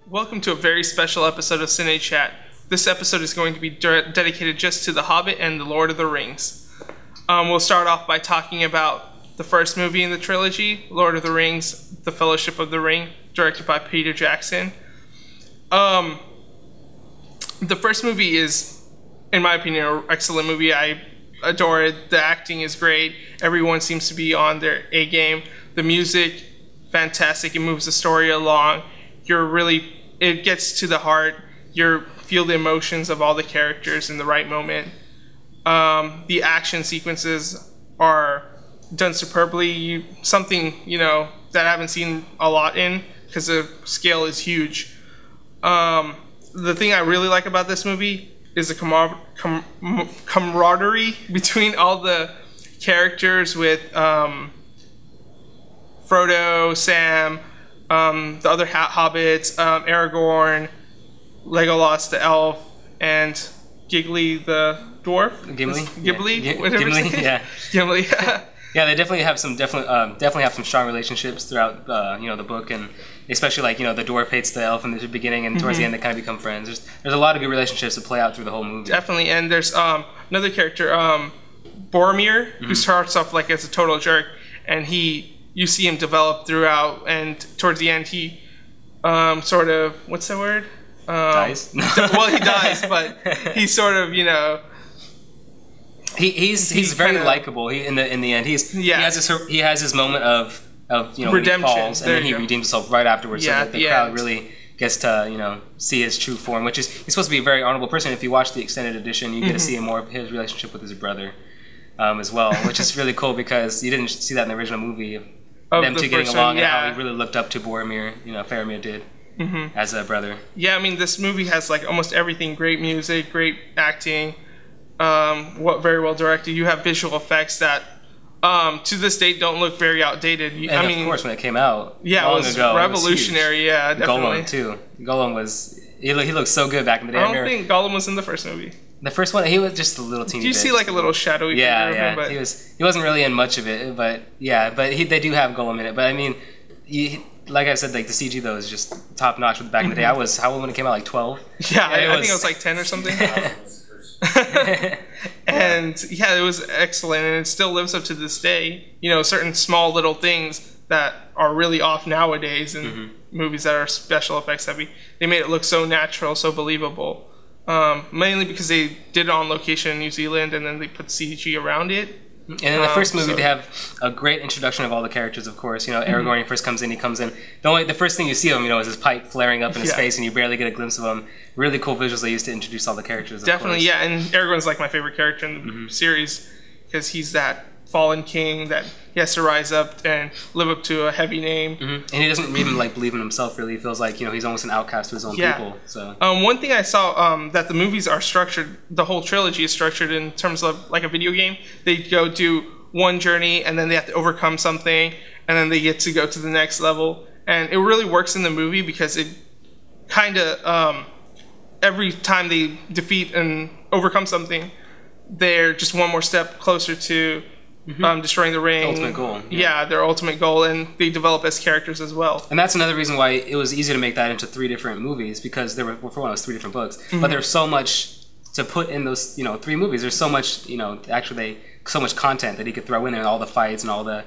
Welcome to a very special episode of Cine Chat. This episode is going to be dedicated just to The Hobbit and The Lord of the Rings. We'll start off by talking about the first movie in the trilogy, Lord of the Rings, The Fellowship of the Ring, directed by Peter Jackson. The first movie is, in my opinion, an excellent movie. I adore it. The acting is great. Everyone seems to be on their A game. The music, fantastic. It moves the story along. It gets to the heart. You feel the emotions of all the characters in the right moment. The action sequences are done superbly. Something, that I haven't seen a lot in, because the scale is huge. The thing I really like about this movie is the camaraderie between all the characters with Frodo, Sam, the other hobbits, Aragorn, Legolas the elf, and Gimli the dwarf. Gimli. Yeah. Gimli. Yeah, they definitely have some strong relationships throughout the book, and especially the dwarf hates the elf in the beginning, and towards the end they kind of become friends. There's a lot of good relationships that play out through the whole movie. Definitely, and there's another character, Boromir, who starts off as a total jerk, and you see him develop throughout, and towards the end he sort of, what's the word? Dies. Well, he dies, but he sort of, He's very likable. In the end, he has his moment of redemption, when he falls, and then he redeems himself right afterwards. So that the crowd really gets to see his true form, which is he's supposed to be a very honorable person. If you watch the extended edition, you get to see more of his relationship with his brother as well, which is really cool because you didn't see that in the original movie of them two getting along and how he really looked up to Boromir. Faramir did as a brother. Yeah, I mean this movie has almost everything: great music, great acting. Very well directed. You have visual effects that to this date don't look very outdated. Of course, when it came out, it was revolutionary. Yeah, definitely. Gollum too. Gollum he looked so good back in the day. I don't think Gollum was in the first movie. The first one, he was just a little teeny. Did you see a little shadowy figure of him? But he wasn't really in much of it, but they do have Gollum in it. But I mean, like I said, the CG though is just top notch. Back in the day, I was how old when it came out? 12. Yeah, I think I was 10 or something. And it was excellent, and it still lives up to this day. Certain small little things that are really off nowadays in movies that are special effects heavy, they made it look so natural, so believable. Mainly because they did it on location in New Zealand, and then they put CG around it. And in the first movie, they have a great introduction of all the characters. Of course, Aragorn when he first comes in. He comes in. The first thing you see of him, is his pipe flaring up in his face, and you barely get a glimpse of him. Really cool visuals they used to introduce all the characters. Definitely, yeah. And Aragorn's my favorite character in the series because he's that fallen king that he has to rise up and live up to a heavy name. And he doesn't even believe in himself. Really, he feels like he's almost an outcast to his own people. So one thing I saw that the movies are structured. The whole trilogy is structured in terms of a video game. They go do one journey, and then they have to overcome something, and then they get to go to the next level. And it really works in the movie because it kind of every time they defeat and overcome something, they're just one more step closer to destroying the ring. Ultimate goal. Yeah, their ultimate goal, and they develop as characters as well. And that's another reason why it was easy to make that into 3 different movies, because there were, for one, it was 3 different books. But there's so much to put in those 3 movies. There's so much so much content that he could throw in there, and all the fights and all the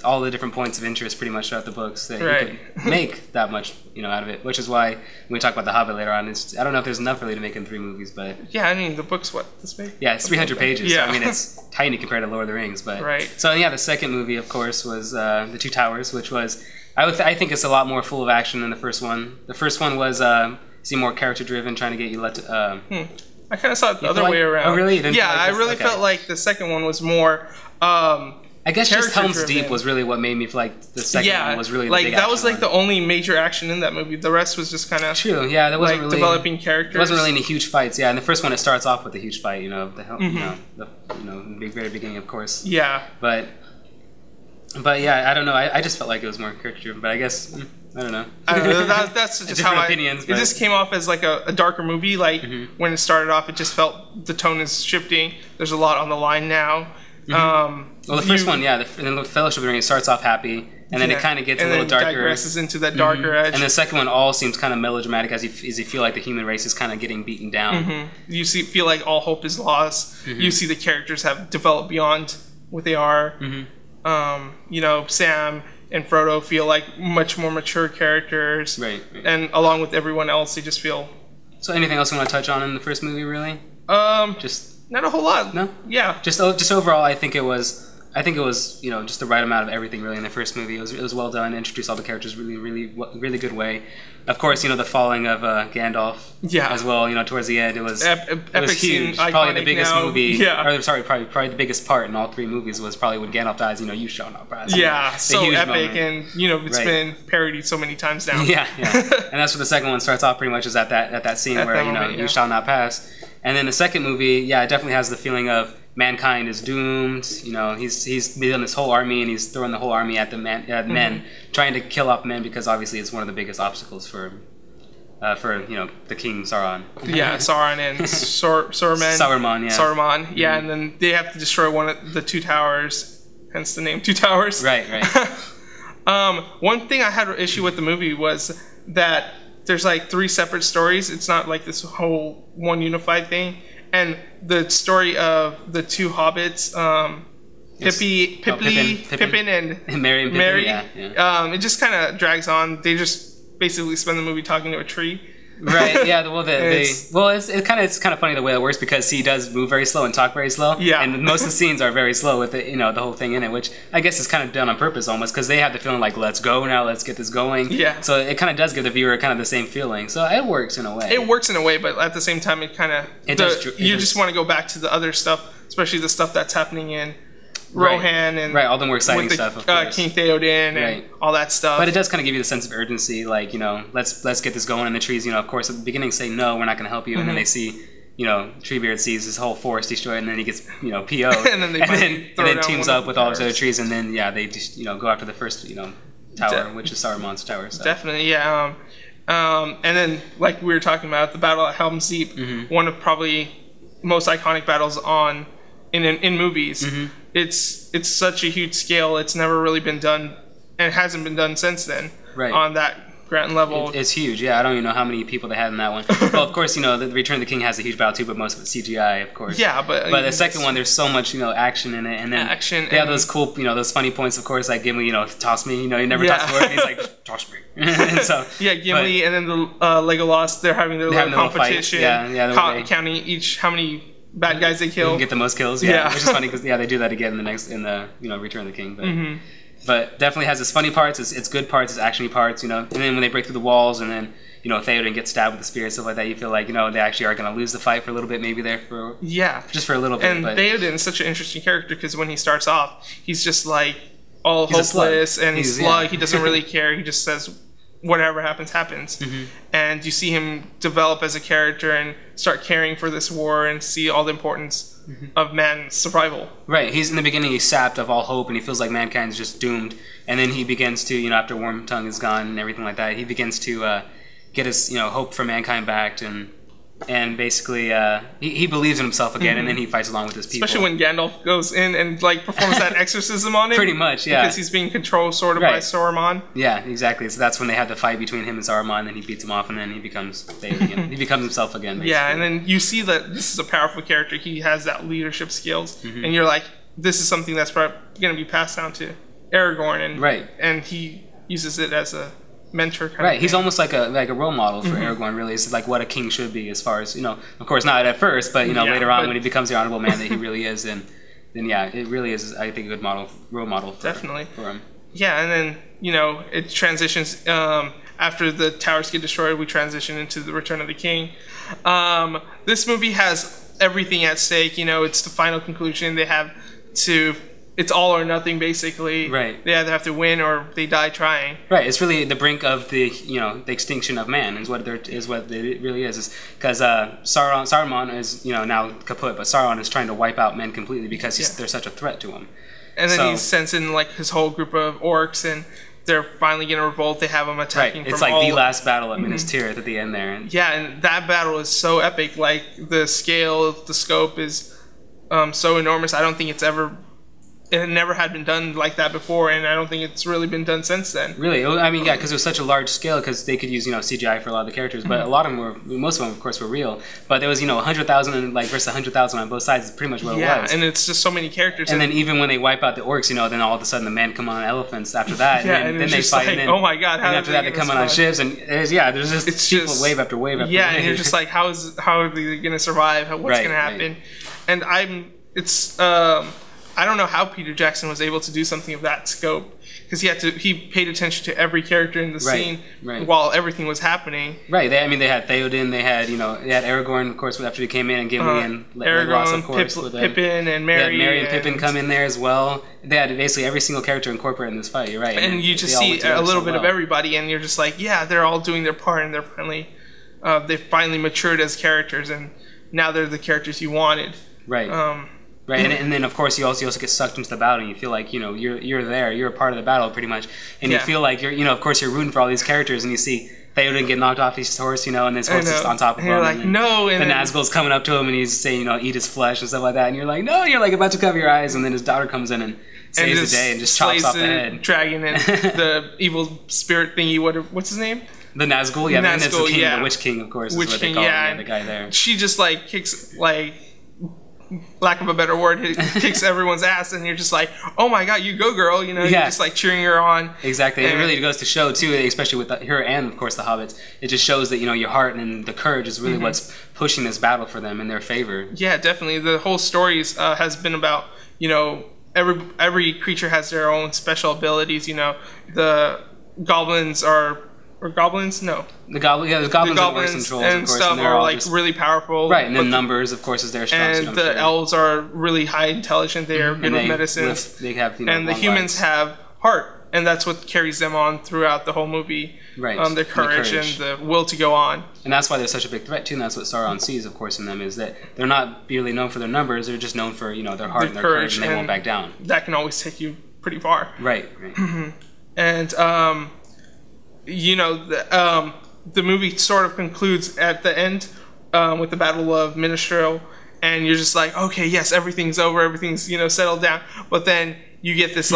all the different points of interest pretty much throughout the books that you could make that much out of it. Which is why when we talk about The Hobbit later on, I don't know if there's enough really to make in 3 movies, but the book's this big? Yeah, it's 300 pages. Yeah. So, it's tiny compared to Lord of the Rings, but So the second movie, of course, was The Two Towers, which was I think it's a lot more full of action than the first one. The first one was more character driven, trying to get you I kind of saw it the other way around. Oh, really? I really felt like the second one was more. I guess just Helm's Deep was really what made me feel like the second one was really the big that was the only major action in that movie. The rest was just kind of true. Yeah, there wasn't really developing characters. There wasn't really any huge fights. Yeah, in the first one it starts off with a huge fight. The very beginning, of course. Yeah. But yeah, I don't know. I just felt like it was more character driven. But I guess. I don't know. That's just how opinions. It just came off as a darker movie. When it started off, it just felt the tone is shifting. There's a lot on the line now, Well, the first one, yeah, the Fellowship of the Ring, it starts off happy, and then it kind of gets a little darker. And then digresses into that darker edge. And the second one all seems kind of melodramatic as you feel like the human race is kind of getting beaten down. You feel like all hope is lost. You see the characters have developed beyond what they are. You know, Sam and Frodo feel like much more mature characters. Right. And along with everyone else, they just feel... So anything else you want to touch on in the first movie, really? Just... Not a whole lot. No? Yeah. Just overall, I think it was, you know, just the right amount of everything really in the first movie. It was well done. Introduced all the characters really good way. Of course, you know, the falling of Gandalf. Yeah. As well, you know, towards the end, it was epic huge. Scene, probably the biggest movie. Yeah. Or sorry, probably the biggest part in all three movies was probably when Gandalf dies. You know, you shall not pass. Yeah. So epic, moment. and you know, it's been parodied so many times now. Yeah. And that's what the second one starts off pretty much is at that scene where you know moment, you shall not pass. And then the second movie, yeah, it definitely has the feeling of mankind is doomed. You know, he's building this whole army and he's throwing the whole army at the men, trying to kill off men because obviously it's one of the biggest obstacles for you know the King Sauron. Yeah, Sauron and Saruman. Yeah. Saruman. Yeah, and then they have to destroy one of the two towers, hence the name Two Towers. Right. One thing I had an issue with the movie was that there's like 3 separate stories. It's not like this whole one unified thing. And the story of the 2 hobbits, Pippin and Merry, it just kind of drags on. They just basically spend the movie talking to a tree. Right. Yeah. Well, it's kind of funny the way it works because he does move very slow and talk very slow. Yeah. And most of the scenes are very slow with it, you know, the whole thing in it, which I guess is kind of done on purpose almost because they have the feeling like let's go now, let's get this going. Yeah. So it kind of does give the viewer kind of the same feeling. So it works in a way. It works in a way, but at the same time, you just want to go back to the other stuff, especially the stuff that's happening in Rohan and all the more exciting stuff, of course. King Theoden and all that stuff. But it does kind of give you the sense of urgency, like, you know, let's get this going. And the trees, you know, of course, at the beginning say no, we're not going to help you, and then they see, you know, Treebeard sees his whole forest destroyed, and then he gets, you know, PO'd, and then teams up with all his other trees, and then they just, you know, go after the first, you know, tower, which is Saruman's tower. So. Definitely, yeah. And then, like we were talking about, the battle at Helm's Deep, one of probably most iconic battles in movies. It's such a huge scale. It's never really been done, and it hasn't been done since then. Right. On that grand level. It's huge. Yeah, I don't even know how many people they had in that one. Well, of course, you know, the Return of the King has a huge battle too, but most of it's CGI, of course. Yeah, but the second one, there's so much, you know, action in it, and then they have those cool, you know, those funny points, of course, like Gimli, you know, toss me. You know, he never tossed the word. He's like, toss me. And so, yeah, Gimli, and then the Legolas. They're having their little competition. Counting how many bad guys they kill. Get the most kills, which is funny because they do that again in the you know Return of the King, but definitely has its funny parts, its good parts, its actiony parts, you know. And then when they break through the walls, and then you know Theoden gets stabbed with the spear and stuff like that, you feel like you know they actually are going to lose the fight for a little bit, maybe there for just for a little bit. And Theoden is such an interesting character because when he starts off, he's just like all hopeless and he's slug. He doesn't really care. He just says whatever happens. And you see him develop as a character and start caring for this war and see all the importance of man's survival. Right. He's in the beginning, he's sapped of all hope and he feels like mankind is just doomed. And then he begins to, you know, after Wormtongue is gone and everything like that, he begins to get his, you know, hope for mankind back and basically he believes in himself again, and then he fights along with his people. Especially when Gandalf goes in and like performs that exorcism on him. Pretty much, yeah. Because he's being controlled sort of by Saruman. Yeah, exactly. So that's when they have the fight between him and Saruman, and then he beats him off, and then he becomes again. He becomes himself again. Basically. Yeah, and then you see that this is a powerful character. He has that leadership skills, and you're like, this is something that's probably going to be passed down to Aragorn, and he uses it as a mentor kind of thing. He's almost like a role model for Aragorn, really. It's like what a king should be, as far as, you know, of course not at first, but you know, later on when he becomes the honorable man that he really is, then yeah, it really is, I think, a good role model for him. Yeah, and then, you know, it transitions after the towers get destroyed, we transition into the Return of the King. This movie has everything at stake, you know, it's the final conclusion. They have to it's all or nothing, basically. Right. They either have to win or they die trying. Right. It's really the brink of the the extinction of man is what it really is. Because Saruman is now kaput, but Sauron is trying to wipe out men completely because they're such a threat to him. And then he sends in like his whole group of orcs, and they're finally going to revolt. They have them attacking. It's like the last battle at Minas Tirith at the end there. Yeah, and that battle is so epic. Like the scale, the scope is so enormous. I don't think it's ever it never had been done like that before, and I don't think it's really been done since then. Really? I mean, yeah, because it was such a large scale, because they could use, CGI for a lot of the characters, but a lot of them most of them, of course, were real. But there was, 100,000 and versus 100,000 on both sides is pretty much what it was. Yeah, and it's just so many characters. And then even when they wipe out the orcs, then all of a sudden the men come on elephants after that, and then they fight. Like, oh my God! And after that they come on ships, and there's just people wave after wave after wave. Yeah, and you're just like, how are they going to survive? What's going to happen? And I don't know how Peter Jackson was able to do something of that scope, because he paid attention to every character in the scene while everything was happening. Right. They had Theoden. They had Aragorn, of course, after he came in, and Gimli and Legolas, of course, Pippin and Merry. They had Merry and Pippin come in there as well. They had basically every single character incorporated in this fight. You're right. And you just see a little bit of everybody, and you're just like, yeah, they're all doing their part, and they finally matured as characters, and now they're the characters you wanted. Right. Right, and then of course you also get sucked into the battle, and you feel like you're there, you're a part of the battle pretty much, and you feel like you're of course you're rooting for all these characters, and you see Theoden get knocked off his horse, and his horse is on top of him, and you're like, no, and Nazgul's coming up to him, and he's saying eat his flesh and stuff like that, and you're like, no, you're like about to cover your eyes, and then his daughter comes in and saves the day and just chops off the head. Dragon and the evil spirit thingy. What's his name? The Nazgul, yeah, Nazgul, the king, the Witch King, of course, is what they call him, the guy there. She just kicks lack of a better word, kicks everyone's ass, and you're just like, oh my God, you go girl, you're just cheering her on. Exactly, and it really goes to show too, especially with her and of course the hobbits, it just shows that your heart and the courage is really what's pushing this battle for them in their favor. Yeah, definitely. The whole story has been about every creature has their own special abilities. The goblins are. Or goblins? No. The goblins are worse than trolls, and of course, stuff are really powerful. Right, and then numbers, of course, is their strong suit. And the elves are really high intelligent. They are good with medicines. They have, and the humans have heart, and that's what carries them on throughout the whole movie. Right. Their courage and the will to go on. And that's why they're such a big threat too. And that's what Sauron sees, of course, in them, is that they're not merely known for their numbers. They're just known for their heart and their courage, and they won't back down. That can always take you pretty far. Right. And the movie sort of concludes at the end with the Battle of Minstrel, and you're just like, okay, yes, everything's over, everything's settled down. But then you get this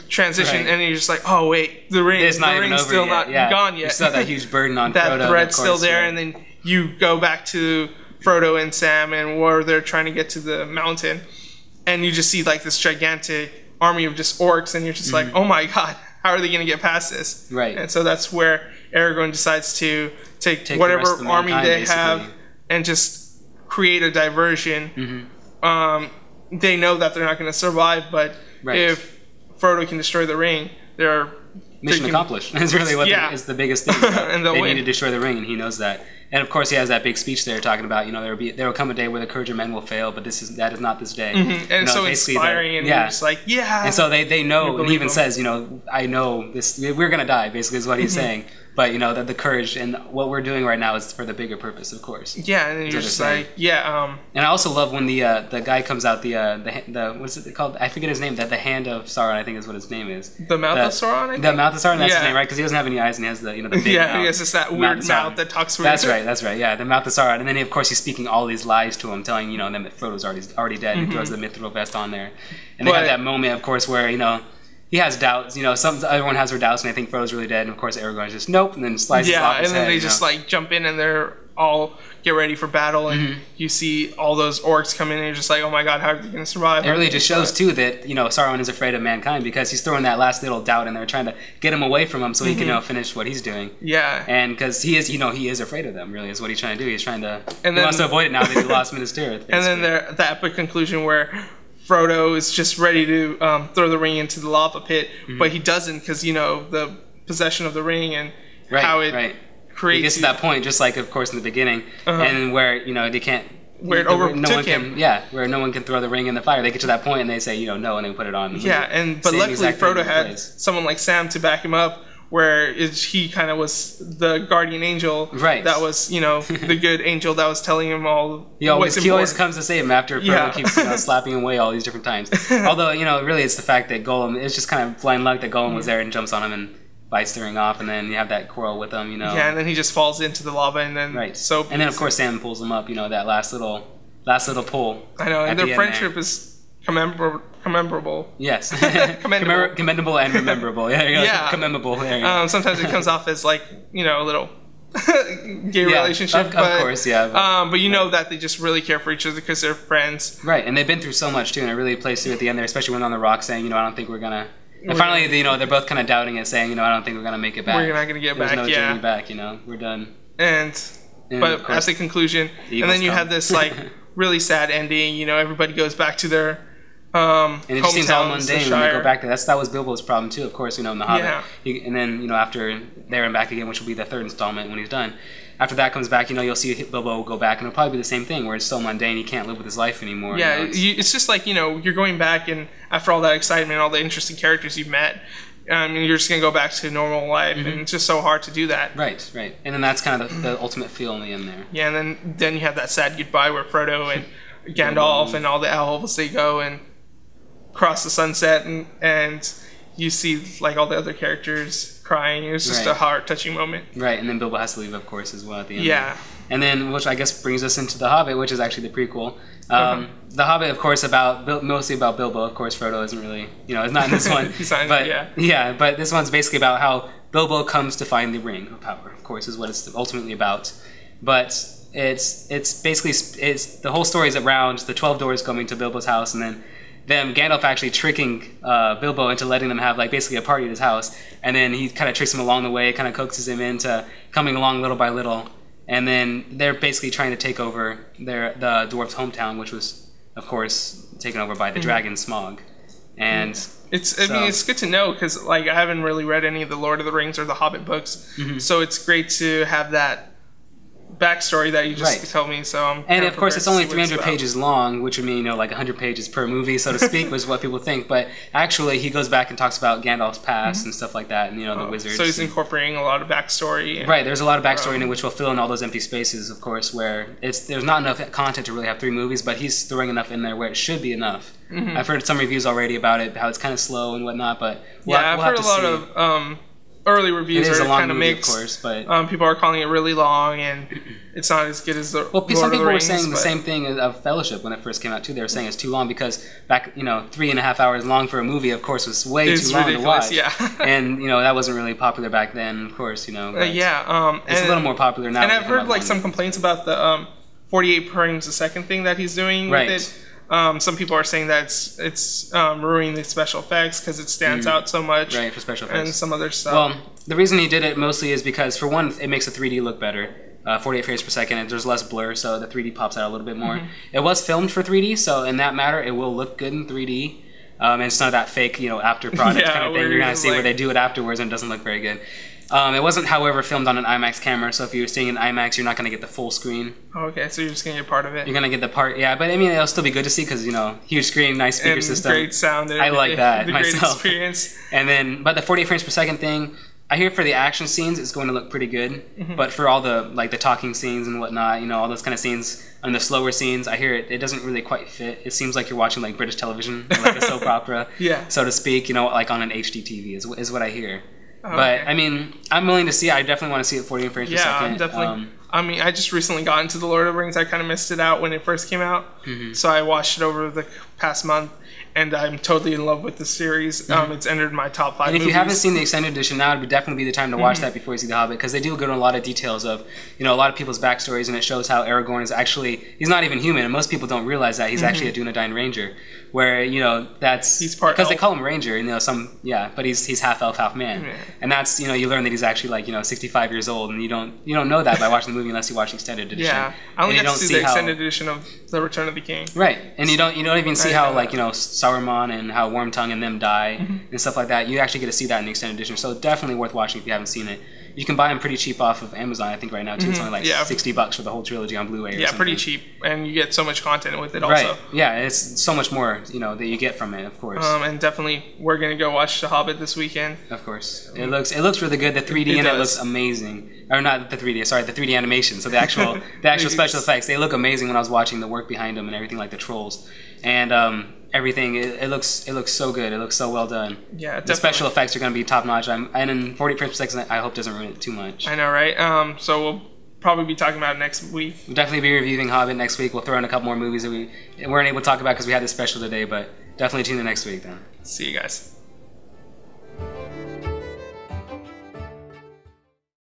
transition, and you're just like, oh wait, the ring's still not gone yet. You still have that huge burden on that Frodo. That thread's still there, and then you go back to Frodo and Sam, and where they're trying to get to the mountain, and you just see this gigantic army of just orcs, and you're just like, oh my God. How are they going to get past this? Right. And so that's where Aragorn decides to take whatever army they have and just create a diversion. They know that they're not going to survive, but if Frodo can destroy the ring, mission accomplished. That's really what is the biggest thing. And they need to destroy the ring, and he knows that. And of course, he has that big speech there talking about, there will come a day where the courage of men will fail, but that is not this day. And it's so inspiring, and you're just like, yeah. And so they know, and he even says, I know this, we're going to die, basically, is what he's saying. But, that the courage and what we're doing right now is for the bigger purpose, of course. Yeah, and you're just like, And I also love when the guy comes out, the what's it called? I forget his name. The hand of Sauron, I think is what his name is. The mouth of Sauron, I think? The mouth of Sauron, that's his name, right? Because he doesn't have any eyes, and he has the big mouth. Yeah, he has just that weird mouth that talks weird. That's right, yeah, the mouth of Sauron. And then, of course, he's speaking all these lies to him, telling, them that Frodo's already dead. He throws the mithril vest on there. And they have that moment, of course, where, he has doubts, everyone has their doubts, and they think Frodo's really dead, and of course Aragorn's just nope, and then slices off his head. Yeah, and then they just jump in, and they're all get ready for battle, and you see all those orcs come in, and you're just like, oh my God, how are they going to survive? It really just shows too that Sauron is afraid of mankind, because he's throwing that last little doubt in there, trying to get him away from him so he can finish what he's doing. Yeah, and because he is afraid of them. Really, is what he's trying to do. He's trying to he wants to avoid it now that he lost Minas Tirith. And then the epic conclusion where Frodo is just ready to throw the ring into the lava pit, but he doesn't, because the possession of the ring and how it creates. He gets to that point, just like of course in the beginning, and where they can't. Where it overtook him. Where no one can throw the ring in the fire. They get to that point and they say no, and they put it on. Yeah, but luckily Frodo had someone like Sam to back him up. Where he kind of was the guardian angel, that was the good angel that was telling him all. He always comes to save him after Frodo keeps slapping him away all these different times. Although really it's the fact that Gollum, it's just kind of blind luck that Gollum was there and jumps on him and bites the ring off, and then you have that quarrel with him. Yeah, and then he just falls into the lava, and then and then of course Sam pulls him up. That last little pull. I know, and their friendship is commemorable. Yes. Commendable and rememberable. Yeah, there you go. Yeah. Commendable. There you go. Sometimes it comes off as like, a little gay relationship. Of course, yeah. But you know that they just really care for each other because they're friends. Right, and they've been through so much too, and it really plays through at the end there, especially when on the rock saying, I don't think we're gonna. And finally, they're both kind of doubting it, saying, I don't think we're gonna make it back. We're not gonna get back. There's no journey back. We're done. But at the conclusion, and then you have this like really sad ending. Everybody goes back to their and it just seems all hometowns, mundane when they go back there. That was Bilbo's problem too, of course. In the Hobbit, and then after there and back again, which will be the third installment when he's done. After that comes back, you'll see Bilbo go back, and it'll probably be the same thing where it's so mundane he can't live with his life anymore. Yeah, it's just like you're going back, and after all that excitement, all the interesting characters you've met. You're just gonna go back to normal life, and it's just so hard to do that. Right, and then that's kind of the ultimate feel in the end there. Yeah, and then you have that sad goodbye where Frodo and Gandalf and all the elves, they go and cross the sunset, and you see like all the other characters crying. It was just a heart-touching moment. Right, and then Bilbo has to leave, of course, as well at the end. Yeah. And then, which I guess brings us into The Hobbit, which is actually the prequel. The Hobbit, of course, mostly about Bilbo. Of course, Frodo isn't really, is not in this one. But this one's basically about how Bilbo comes to find the Ring of Power. Of course, is what it's ultimately about. But it's basically the whole story is around the 12 Dwarves coming to Bilbo's house, and then Gandalf actually tricking Bilbo into letting them have like basically a party at his house, and then he kind of tricks him along the way, kind of coaxes him into coming along little by little. And then they're basically trying to take over the dwarves' hometown, which was, of course, taken over by the dragon Smaug. And it's good to know because like I haven't really read any of the Lord of the Rings or the Hobbit books, so it's great to have that backstory that you just told me. So and of course it's only 300 pages long, which would mean like 100 pages per movie, so to speak, was what people think. But actually, he goes back and talks about Gandalf's past and stuff like that, and the wizards. So he's incorporating a lot of backstory. Right, there's a lot of backstory in it, which will fill in all those empty spaces, of course, where there's not enough content to really have 3 movies, but he's throwing enough in there where it should be enough. I've heard some reviews already about it, how it's kind of slow and whatnot, but I've heard a lot of early reviews are kind of mixed. Of course, but people are calling it really long, and it's not as good as the. Well, some people were saying the same thing of Fellowship when it first came out too. They were saying it's too long because back 3.5 hours long for a movie, of course, was way too long to watch. Yeah. And that wasn't really popular back then, of course. It's a little more popular now. And I've heard like some complaints about the 48 frames a second thing that he's doing with it. Some people are saying that it's ruining the special effects because it stands out so much. Right, for special effects. And some other stuff. Well, the reason he did it mostly is because, for one, it makes the 3D look better. 48 frames per second, and there's less blur, so the 3D pops out a little bit more. It was filmed for 3D, so in that matter, it will look good in 3D. And it's not that fake, after product kind of thing. You're going to see where they do it afterwards and it doesn't look very good. It wasn't, however, filmed on an IMAX camera, so if you're seeing an IMAX, you're not going to get the full screen. Okay, so you're just going to get part of it? You're going to get the part, yeah, but I mean, it'll still be good to see because, huge screen, nice speaker system. Great sound. I like that myself. Great experience. And then, but the 48 frames per second thing, I hear for the action scenes, it's going to look pretty good, but for all the, like, the talking scenes and whatnot, all those kind of scenes, and the slower scenes, I hear it doesn't really quite fit. It seems like you're watching, like, British television, like a soap opera, so to speak, like on an HD TV is what I hear. But, I mean, I'm willing to see it. I definitely want to see it 48 frames per second. Yeah, definitely. I mean, I just recently got into The Lord of the Rings. I kind of missed it out when it first came out. So I watched it over the past month, and I'm totally in love with the series. It's entered my top 5 And if movies. you haven't seen the extended edition, now would definitely be the time to watch that before you see The Hobbit, because they do go into a lot of details of, a lot of people's backstories, and it shows how Aragorn is actually, he's not even human, and most people don't realize that he's actually a Dunedain Ranger, where, that's, he's part because elf. They call him Ranger, but he's half elf, half man. And that's, you learn that he's actually like, 65 years old, and you don't know that by watching the movie unless you watch the extended edition. Yeah, I only got to see the extended edition of The Return of the King. Right, and you don't even see how, like, Saruman and how Wormtongue and them die and stuff like that. You actually get to see that in the extended edition, so definitely worth watching if you haven't seen it. You can buy them pretty cheap off of Amazon, I think, right now too. It's only like $60 for the whole trilogy on Blu-ray. Yeah, pretty cheap, and you get so much content with it also. Right. Yeah, it's so much more that you get from it, of course. And definitely, we're gonna go watch The Hobbit this weekend. Of course, it looks really good. The 3D in it looks amazing. Or not the 3D, sorry, the 3D animation. So the actual special effects, they look amazing when I was watching the work behind them and everything, like the trolls and everything. It looks so good. It looks so well done. Yeah, definitely. The special effects are going to be top notch. And in 40 frames per second, I hope doesn't ruin it too much. I know, right? So we'll probably be talking about it next week. We'll definitely be reviewing Hobbit next week. We'll throw in a couple more movies that we weren't able to talk about because we had this special today, but definitely tune in next week then. See you guys.